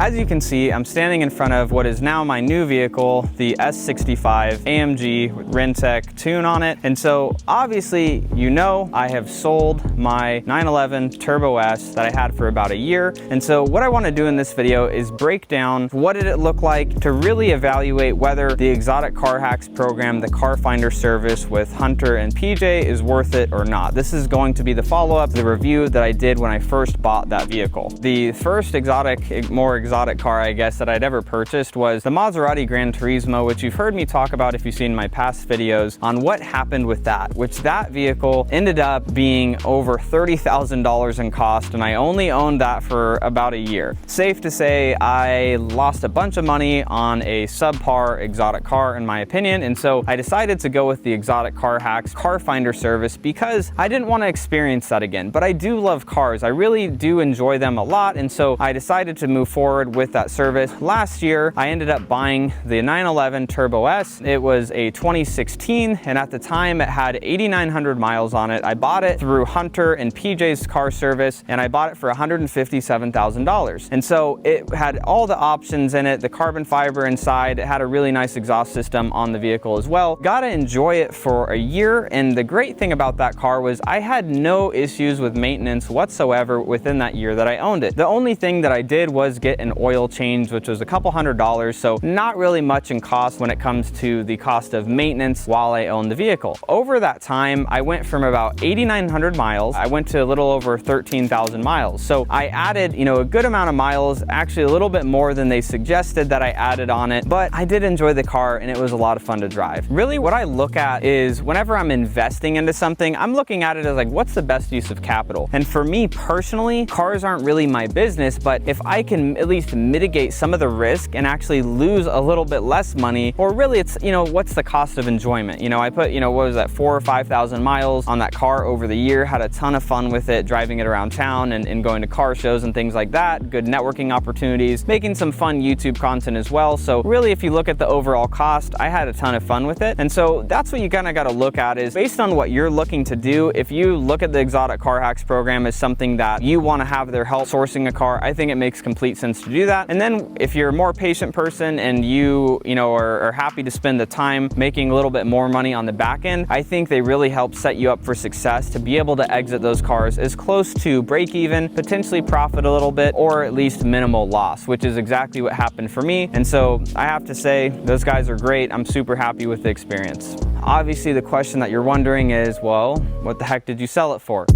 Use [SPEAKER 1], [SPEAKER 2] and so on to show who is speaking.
[SPEAKER 1] as you can see, I'm standing in front of what is now my new vehicle, the S65 AMG with Rentec tune on it. And so obviously, you know, I have sold my 911 Turbo S that I had for about a year. And so what I want to do in this video is break down what did it look like to really evaluate whether the Exotic Car Hacks program, the car finder service with Hunter and PJ is worth it or not. This is going to be the follow-up, the review that I did when I first bought that vehicle. The first more exotic car, I guess, that I'd ever purchased was the Maserati Gran Turismo, which you've heard me talk about if you've seen my past videos on what happened with that, which that vehicle ended up being over $30,000 in cost, and I only owned that for about a year. Safe to say, I lost a bunch of money on a subpar exotic car, in my opinion, and so I decided to go with the Exotic Car Hacks car finder service because I didn't want to experience that again. But I do love cars. I really do enjoy them a lot, and so I decided to move forward with that service. Last year, I ended up buying the 911 Turbo S. It was a 2016, and at the time, it had 8,900 miles on it. I bought it through Hunter and PJ's car service, and I bought it for $157,000. And so it had all the options in it, the carbon fiber inside. It had a really nice exhaust system on the vehicle as well. Got to enjoy it for a year, and the great thing about that car was I had no issues with maintenance whatsoever within that year that I owned it. The only thing that I did was get an oil change, which was a couple $100, so not really much in cost when it comes to the cost of maintenance while I owned the vehicle. Over that time, I went from about 8,900 miles, I went to a little over 13,000 miles. So I added, a good amount of miles, actually a little bit more than they suggested that I added on it, but I did enjoy the car and it was a lot of fun to drive. Really, what I look at is whenever I'm investing into something, I'm looking at it as like, what's the best use of capital? And for me personally, cars aren't really my business, but if I can at least mitigate some of the risk and actually lose a little bit less money, or really it's, what's the cost of enjoyment? I put, what was that, 4,000 or 5,000 miles on that car over the year, had a ton of fun with it, driving it around town and going to car shows and things like that, good networking opportunities, making some fun YouTube content as well. So really, if you look at the overall cost, I had a ton of fun with it. And so that's what you kind of got to look at is based on what you're looking to do. If you look at the Exotic Car Hacks program as something that you want to have their help sourcing a car, I think it makes complete sense to do that. And then if you're a more patient person and you are happy to spend the time making a little bit more money on the back end, I think they really help set you up for success to be able to exit those cars as close to break even, potentially profit a little bit, or at least minimal loss, which is exactly what happened for me. And so I have to say, those guys are great. I'm super happy with the experience. Obviously, the question that you're wondering is, well, what the heck did you sell it for?